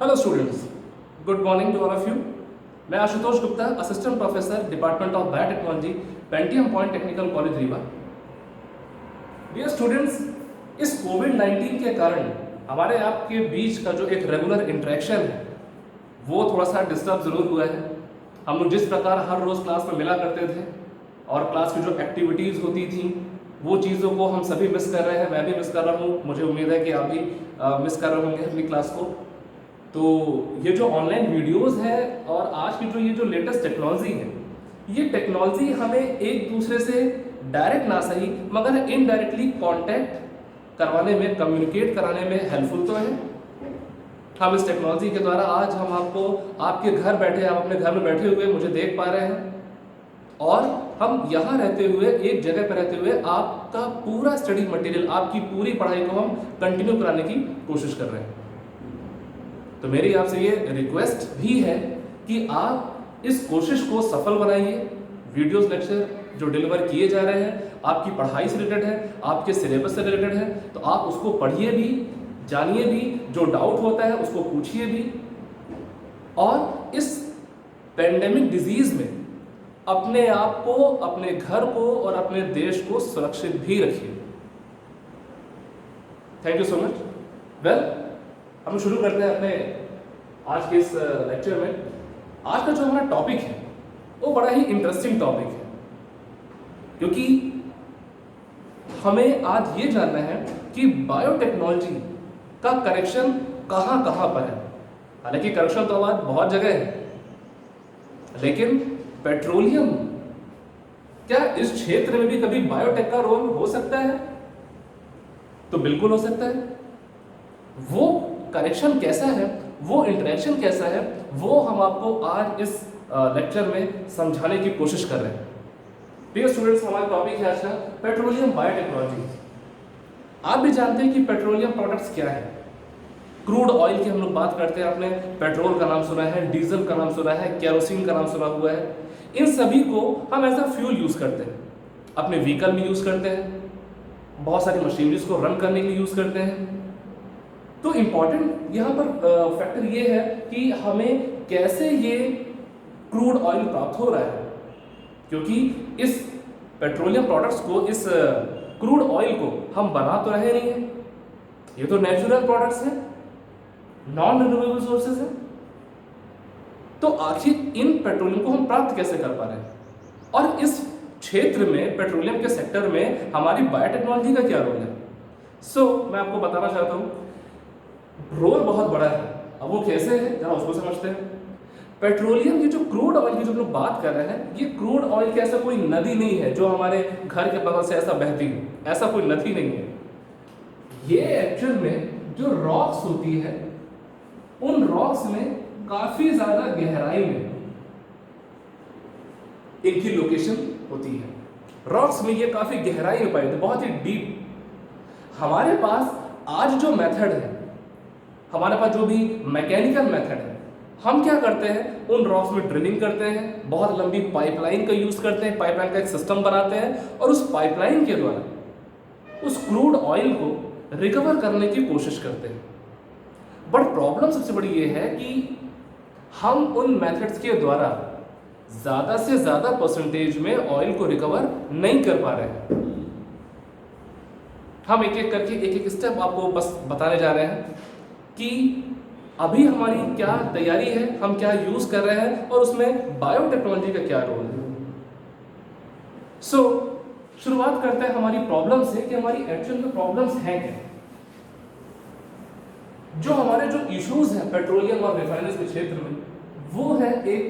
Hello students, good morning to all of you. मैं Ashutosh Gupta, assistant professor department of biotechnology, Pentium point technical college Rewa. Dear students, इस कोविड-19 के कारण हमारे आपके बीच का जो एक रेगुलर इंटरेक्शन है वो थोड़ा सा डिस्टर्ब ज़रूर हुआ है। हम लोग जिस प्रकार हर रोज़ क्लास में मिला करते थे और क्लास की जो एक्टिविटीज़ होती थी वो चीज़ों को हम सभी मिस कर रहे हैं। मैं भी मिस कर रहा हूँ, मुझे उम्मीद है कि आप भी मिस कर रहे होंगे अपनी क्लास को। तो ये जो ऑनलाइन वीडियोस है और आज की जो लेटेस्ट टेक्नोलॉजी है, ये टेक्नोलॉजी हमें एक दूसरे से डायरेक्ट ना सही मगर इनडायरेक्टली कांटेक्ट करवाने में, कम्युनिकेट कराने में हेल्पफुल तो है। हम इस टेक्नोलॉजी के द्वारा आज हम आपको आपके घर बैठे, आप अपने घर में बैठे हुए मुझे देख पा रहे हैं और हम यहाँ रहते हुए, एक जगह पर रहते हुए आपका पूरा स्टडी मटेरियल, आपकी पूरी पढ़ाई को हम कंटिन्यू कराने की कोशिश कर रहे हैं। तो मेरी आपसे ये रिक्वेस्ट भी है कि आप इस कोशिश को सफल बनाइए। वीडियोस, लेक्चर जो डिलीवर किए जा रहे हैं आपकी पढ़ाई से रिलेटेड है, आपके सिलेबस से रिलेटेड है, तो आप उसको पढ़िए भी, जानिए भी, जो डाउट होता है उसको पूछिए भी और इस पेंडेमिक डिजीज में अपने आप को, अपने घर को और अपने देश को सुरक्षित भी रखिए। Thank you so much. Well, हम शुरू करते हैं अपने आज के इस लेक्चर में। आज का जो हमारा टॉपिक है वो बड़ा ही इंटरेस्टिंग टॉपिक है क्योंकि हमें आज ये जानना है कि बायोटेक्नोलॉजी का करेक्शन कहाँ कहाँ पर है। हालांकि करेक्शन तो आज बहुत जगह है, लेकिन पेट्रोलियम, क्या इस क्षेत्र में भी कभी बायोटेक का रोल हो सकता है? तो बिल्कुल हो सकता है। वो करेक्शन कैसा है, वो इंटरेक्शन कैसा है, वो हम आपको आज इस लेक्चर में समझाने की कोशिश कर रहे हैं। डियर स्टूडेंट्स, हमारा टॉपिक है आज का पेट्रोलियम बायोटेक्नोलॉजी। आप भी जानते हैं कि पेट्रोलियम प्रोडक्ट्स क्या है। क्रूड ऑयल की हम लोग बात करते हैं, आपने पेट्रोल का नाम सुना है, डीजल का नाम सुना है, केरोसिन का नाम सुना हुआ है। इन सभी को हम एज अ फ्यूल यूज करते हैं, अपने व्हीकल में यूज करते हैं, बहुत सारी मशीनरीज को रन करने के लिए यूज करते हैं। तो इंपॉर्टेंट यहाँ पर फैक्टर ये है कि हमें कैसे ये क्रूड ऑयल प्राप्त हो रहा है, क्योंकि इस पेट्रोलियम प्रोडक्ट्स को, इस क्रूड ऑयल को हम बना तो रहे नहीं है, ये तो नेचुरल प्रोडक्ट्स हैं, नॉन रिन्यूएबल सोर्सेज हैं। तो आखिर इन पेट्रोलियम को हम प्राप्त कैसे कर पा रहे हैं और इस क्षेत्र में, पेट्रोलियम के सेक्टर में हमारी बायोटेक्नोलॉजी का क्या रोल है? मैं आपको बताना चाहता हूं, रोल बहुत बड़ा है। अब वो कैसे है जरा उसको समझते हैं। पेट्रोलियम, ये जो क्रूड ऑयल की जो लोग बात कर रहे हैं, ये क्रूड ऑयल की ऐसा कोई नदी नहीं है जो हमारे घर के बगल से ऐसा बहती है, ऐसा कोई नदी नहीं है। ये एक्चुअल में जो रॉक्स होती है, उन रॉक्स में काफी ज्यादा गहराई में इनकी लोकेशन होती है। रॉक्स में ये काफी गहराई में पाई जाती है, बहुत ही डीप। हमारे पास आज जो मेथड है, हमारे पास जो भी मैकेनिकल मेथड है, हम क्या करते हैं, उन रॉक्स में ड्रिलिंग करते हैं, बहुत लंबी पाइपलाइन का यूज करते हैं, पाइपलाइन का एक सिस्टम बनाते हैं और उस पाइपलाइन के द्वारा उस क्रूड ऑयल को रिकवर करने की कोशिश करते हैं। बट प्रॉब्लम सबसे बड़ी ये है कि हम उन मेथड्स के द्वारा ज्यादा से ज्यादा परसेंटेज में ऑयल को रिकवर नहीं कर पा रहे हैं। हम एक एक करके, एक एक स्टेप आपको बस बताने जा रहे हैं कि अभी हमारी क्या तैयारी है, हम क्या यूज कर रहे हैं और उसमें बायोटेक्नोलॉजी का क्या रोल है। शुरुआत करते हैं हमारी प्रॉब्लम से कि हमारी एक्चुअल में प्रॉब्लम्स हैं क्या। जो हमारे जो इश्यूज हैं पेट्रोलियम और रिफाइनरीज के क्षेत्र में, वो है एक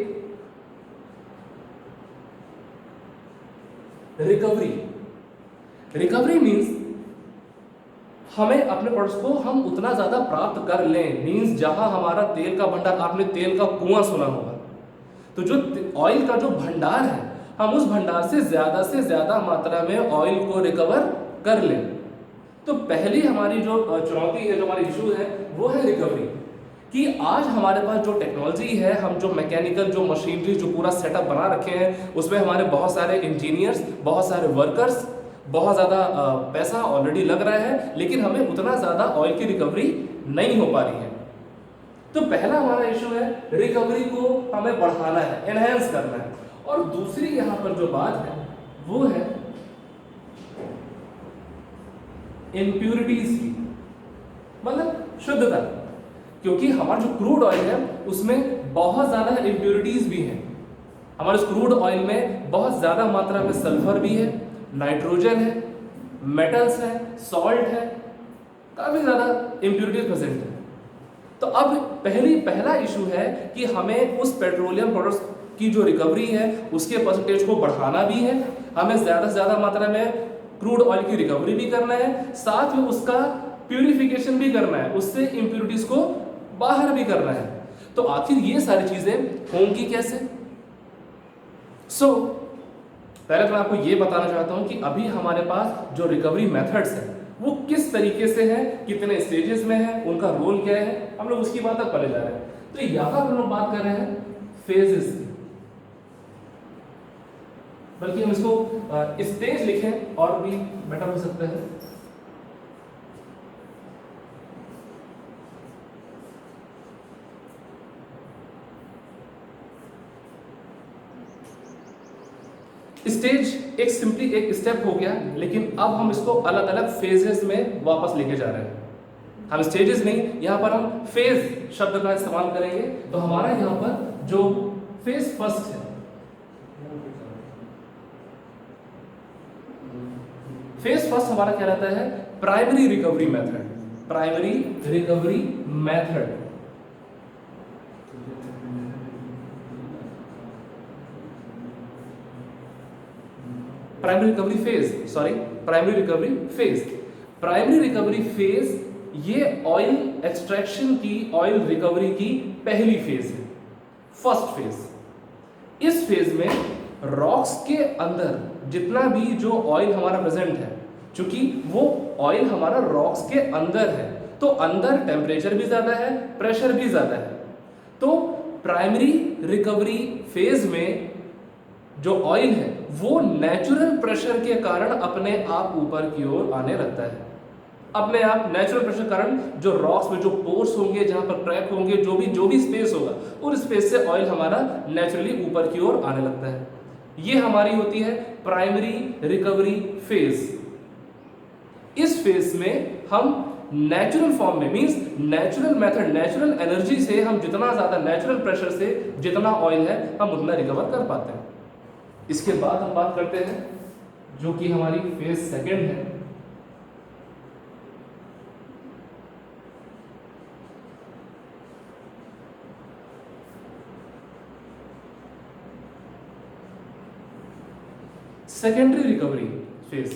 रिकवरी मींस हमें अपने प्रोडक्ट्स को हम उतना ज्यादा प्राप्त कर लें। मींस जहां हमारा तेल का भंडार, आपने तेल का कुआं सुना होगा, तो जो ऑयल का जो भंडार है, हम उस भंडार से ज्यादा मात्रा में ऑयल को रिकवर कर लें। तो पहली हमारी जो चुनौती है, जो हमारी इशू है, वो है रिकवरी। कि आज हमारे पास जो टेक्नोलॉजी है, हम जो मैकेनिकल, जो मशीनरी, जो पूरा सेटअप बना रखे हैं, उसमें हमारे बहुत सारे इंजीनियर्स, बहुत सारे वर्कर्स, बहुत ज़्यादा पैसा ऑलरेडी लग रहा है, लेकिन हमें उतना ज़्यादा ऑयल की रिकवरी नहीं हो पा रही है। तो पहला हमारा इशू है रिकवरी को हमें बढ़ाना है, एनहांस करना है। और दूसरी यहां पर जो बात है वो है इम्प्यूरिटीज की, मतलब शुद्धता। क्योंकि हमारा जो क्रूड ऑयल है उसमें बहुत ज्यादा इम्प्यूरिटीज भी हैं। हमारे उस क्रूड ऑयल में बहुत ज्यादा मात्रा में सल्फर भी है, नाइट्रोजन है, मेटल्स है, सॉल्ट है, काफी ज्यादा इम्प्यूरिटीज प्रेजेंट है। तो अब पहला इशू है कि हमें उस पेट्रोलियम प्रोडक्ट्स की जो रिकवरी है उसके परसेंटेज को बढ़ाना भी है, हमें ज्यादा से ज्यादा मात्रा में क्रूड ऑयल की रिकवरी भी करना है, साथ में उसका प्यूरिफिकेशन भी करना है, उससे इंप्यूरिटीज को बाहर भी करना है। तो आखिर ये सारी चीजें होंगी कैसे? पहले तो मैं आपको ये बताना चाहता हूं कि अभी हमारे पास जो रिकवरी मेथड्स हैं वो किस तरीके से हैं, कितने स्टेजेस में हैं, उनका रोल क्या है, हम लोग उसकी बात अब पढ़ने जा रहे हैं। तो यहां पर हम लोग बात कर रहे हैं फेजेस की, बल्कि हम इसको स्टेज लिखें और भी बेटर हो सकता है। स्टेज एक सिंपली एक स्टेप हो गया, लेकिन अब हम इसको अलग अलग फेजेस में वापस लेके जा रहे हैं। हम स्टेजेस नहीं, यहां पर हम फेज शब्द का इस्तेमाल करेंगे। तो हमारा यहां पर जो फेज फर्स्ट है, फेज फर्स्ट हमारा क्या रहता है? Primary recovery method. Primary recovery method, primary recovery phase, sorry primary recovery phase. Primary recovery phase ये ऑयल एक्सट्रैक्शन की, ऑयल रिकवरी की पहली फेज है, फर्स्ट फेज। इस फेज में रॉक्स के अंदर जितना भी जो ऑयल हमारा प्रेजेंट है, क्योंकि वो ऑयल हमारा रॉक्स के अंदर है, तो अंदर टेम्परेचर भी ज्यादा है, प्रेशर भी ज्यादा है। तो प्राइमरी रिकवरी फेज में जो ऑयल है वो नेचुरल प्रेशर के कारण अपने आप ऊपर की ओर आने लगता है। अपने आप नेचुरल प्रेशर के कारण जो रॉक्स में जो पोर्स होंगे, जहां पर क्रैक होंगे, जो भी स्पेस होगा, उस स्पेस से ऑयल हमारा नेचुरली ऊपर की ओर आने लगता है। ये हमारी होती है प्राइमरी रिकवरी फेज। इस फेज में हम नेचुरल फॉर्म में, means natural method, natural energy से हम जितना ज्यादा, नेचुरल प्रेशर से जितना ऑयल है हम उतना रिकवर कर पाते हैं। इसके बाद हम बात करते हैं जो कि हमारी फेज सेकंड है। Secondary recovery phase.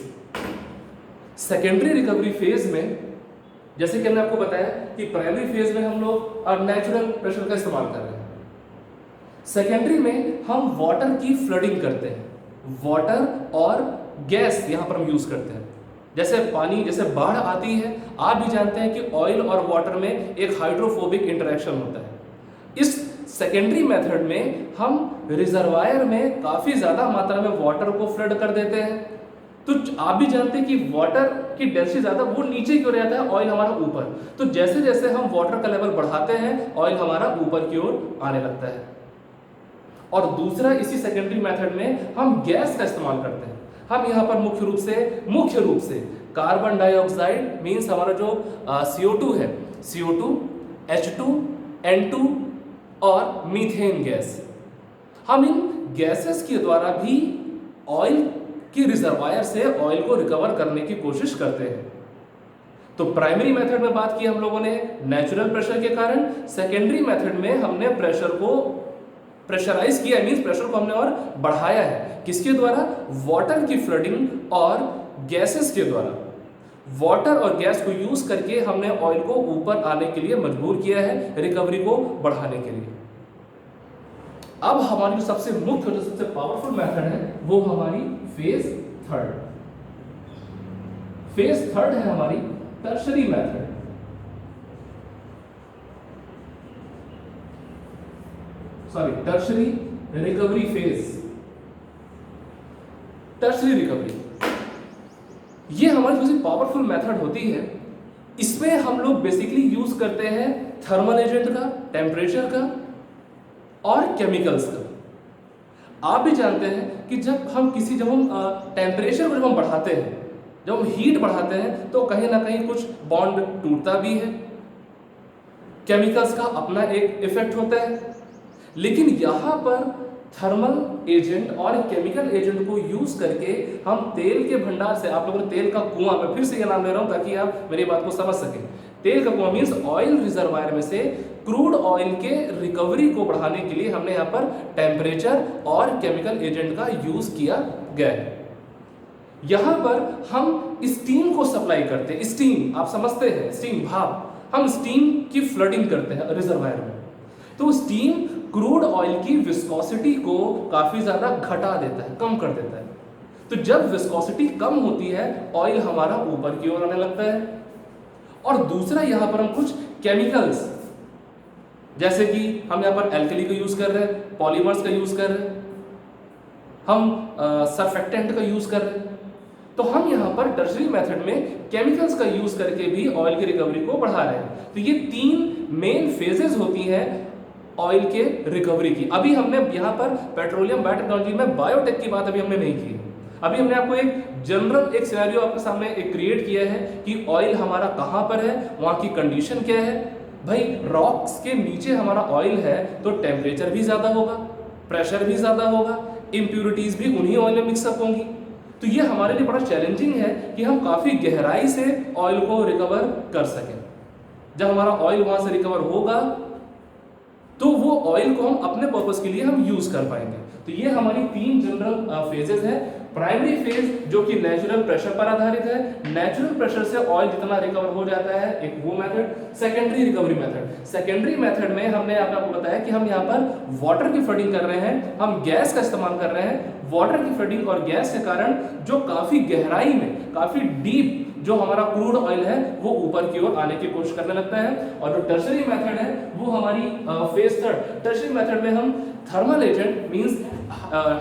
Secondary recovery phase में जैसे कि हमने आपको बताया कि प्राइमरी फेज में हम लोग नेचुरल प्रेशर का इस्तेमाल कर रहे हैं, सेकेंडरी में हम वाटर की फ्लडिंग करते हैं। वाटर और गैस यहां पर हम यूज करते हैं। जैसे पानी, जैसे बाढ़ आती है, आप भी जानते हैं कि ऑयल और वाटर में एक हाइड्रोफोबिक इंटरेक्शन होता है। इस सेकेंडरी मेथड में हम रिजर्वायर में काफी ज्यादा मात्रा में वाटर को फ्लड कर देते हैं। तो आप भी जानते हैं कि वाटर की डेंसिटी ज्यादा, वो नीचे क्यों रहता है, ऑयल हमारा ऊपर। तो जैसे जैसे हम वाटर का लेवल बढ़ाते हैं, ऑयल हमारा ऊपर की ओर आने लगता है। और दूसरा, इसी सेकेंडरी मेथड में हम गैस का इस्तेमाल करते हैं। हम यहाँ पर मुख्य रूप से कार्बन डाइऑक्साइड, मीन्स हमारा जो CO2 है, CO2, H2, N2 और मीथेन गैस, हम इन गैसेस के द्वारा भी ऑयल की रिजर्वायर से ऑयल को रिकवर करने की कोशिश करते हैं। तो प्राइमरी मेथड में बात की हम लोगों ने नेचुरल प्रेशर के कारण, सेकेंडरी मेथड में हमने प्रेशर को प्रेशराइज किया, मींस प्रेशर को हमने और बढ़ाया है। किसके द्वारा? वाटर की फ्लडिंग और गैसेस के द्वारा। वाटर और गैस को यूज करके हमने ऑयल को ऊपर आने के लिए मजबूर किया है, रिकवरी को बढ़ाने के लिए। अब हमारी जो सबसे मुख्य, जो सबसे पावरफुल मेथड है वो हमारी फेज थर्ड। फेज थर्ड है हमारी tertiary method. Sorry, tertiary recovery phase. Tertiary recovery ये हमारी सबसे पावरफुल मेथड होती है इसमें हम लोग बेसिकली यूज करते हैं थर्मल एजेंट का, टेम्परेचर का और केमिकल्स का। आप भी जानते हैं कि जब हम टेम्परेचर को जब हम बढ़ाते हैं, जब हम हीट बढ़ाते हैं, तो कहीं ना कहीं कुछ बॉन्ड टूटता भी है, केमिकल्स का अपना एक इफेक्ट होता है। लेकिन यहाँ पर थर्मल एजेंट और केमिकल एजेंट को यूज करके हम तेल के भंडार से, आप लोगों ने तेल का कुआं, मैं फिर से ये नाम ले रहा हूं ताकि आप मेरी बात को समझ सकें, तेल का कुआं मीन्स ऑयल रिजर्वायर में से क्रूड ऑयल के रिकवरी को बढ़ाने के लिए हमने यहाँ पर टेम्परेचर और केमिकल एजेंट का यूज किया गया है। यहाँ पर हम स्टीम को सप्लाई करते हैं। स्टीम आप समझते हैं, स्टीम भाप, हम स्टीम की फ्लडिंग करते हैं रिजर्वायर में। तो स्टीम क्रूड ऑयल की विस्कोसिटी को काफी ज्यादा घटा देता है, कम कर देता है। तो जब विस्कोसिटी कम होती है, ऑयल हमारा ऊपर की ओर आने लगता है। और दूसरा यहां पर हम कुछ केमिकल्स, जैसे कि हम यहां पर एल्कली का यूज कर रहे हैं, पॉलीमर्स का यूज कर रहे हैं, हम सर्फेक्टेंट का यूज कर रहे हैं। तो हम यहां पर टर्शरी मेथड में केमिकल्स का यूज करके भी ऑयल की रिकवरी को बढ़ा रहे हैं। तो ये 3 मेन फेजेस होती हैं ऑयल के रिकवरी की। अभी हमने यहाँ पर पेट्रोलियम बायोटेक्नोलॉजी में बायोटेक की बात अभी हमने नहीं की। अभी हमने आपको एक जनरल एक सिनेरियो आपके सामने एक क्रिएट किया है कि ऑयल हमारा कहाँ पर है, वहाँ की कंडीशन क्या है। भाई रॉक्स के नीचे हमारा ऑयल है तो टेम्परेचर भी ज़्यादा होगा, प्रेशर भी ज़्यादा होगा, इम्प्यूरिटीज़ भी उन्हीं ऑयल में मिक्सअप होंगी। तो ये हमारे लिए बड़ा चैलेंजिंग है कि हम काफ़ी गहराई से ऑयल को रिकवर कर सकें। जब हमारा ऑयल वहाँ से रिकवर होगा तो वो ऑयल को हम अपने पर्पस के लिए हम यूज कर पाएंगे। तो ये हमारी 3 जनरल फेजेस हैं। प्राइमरी फेज जो कि नेचुरल प्रेशर पर आधारित है, नेचुरल प्रेशर से ऑयल जितना रिकवर हो जाता है, एक वो method. Secondary recovery method, secondary method में हमने आपको बताया कि हम यहाँ पर वाटर की फ्लडिंग कर रहे हैं, हम गैस का इस्तेमाल कर रहे हैं। वाटर की फ्लडिंग और गैस के कारण जो काफी गहराई में, काफी डीप जो हमारा क्रूड ऑयल है वो ऊपर की ओर आने की कोशिश करने लगता है। और जो टर्शरी मेथड है वो हमारी फेज थर्ड। टर्शरी मेथड में हम thermal agent means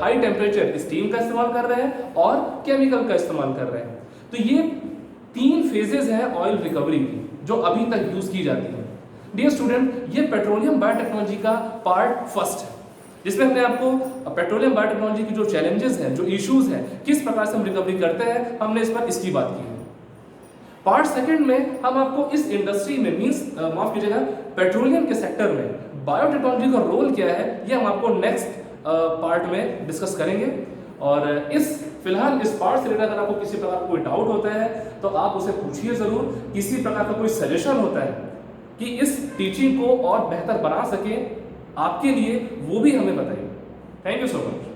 high temperature steam का इस्तेमाल कर रहे हैं और केमिकल का इस्तेमाल कर रहे हैं। तो ये 3 फेजेस हैं ऑयल रिकवरी की जो अभी तक यूज की जाती है। डियर स्टूडेंट, ये पेट्रोलियम बायोटेक्नोलॉजी का पार्ट फर्स्ट है जिसमें हमने आपको पेट्रोलियम बायोटेक्नोलॉजी की जो चैलेंजेस हैं, जो इश्यूज हैं, किस प्रकार से हम रिकवरी करते हैं, हमने इस पर इसकी बात की है। पार्ट सेकंड में हम आपको इस इंडस्ट्री में मींस माफ कीजिएगा पेट्रोलियम के सेक्टर में बायोटेक्नोलॉजी का रोल क्या है, ये हम आपको नेक्स्ट पार्ट में डिस्कस करेंगे। और फिलहाल इस पार्ट से रिलेटेड अगर आपको किसी प्रकार का कोई डाउट होता है तो आप उसे पूछिए जरूर। किसी प्रकार का कोई सजेशन होता है कि इस टीचिंग को और बेहतर बना सके आपके लिए, वो भी हमें बताइए। Thank you so much.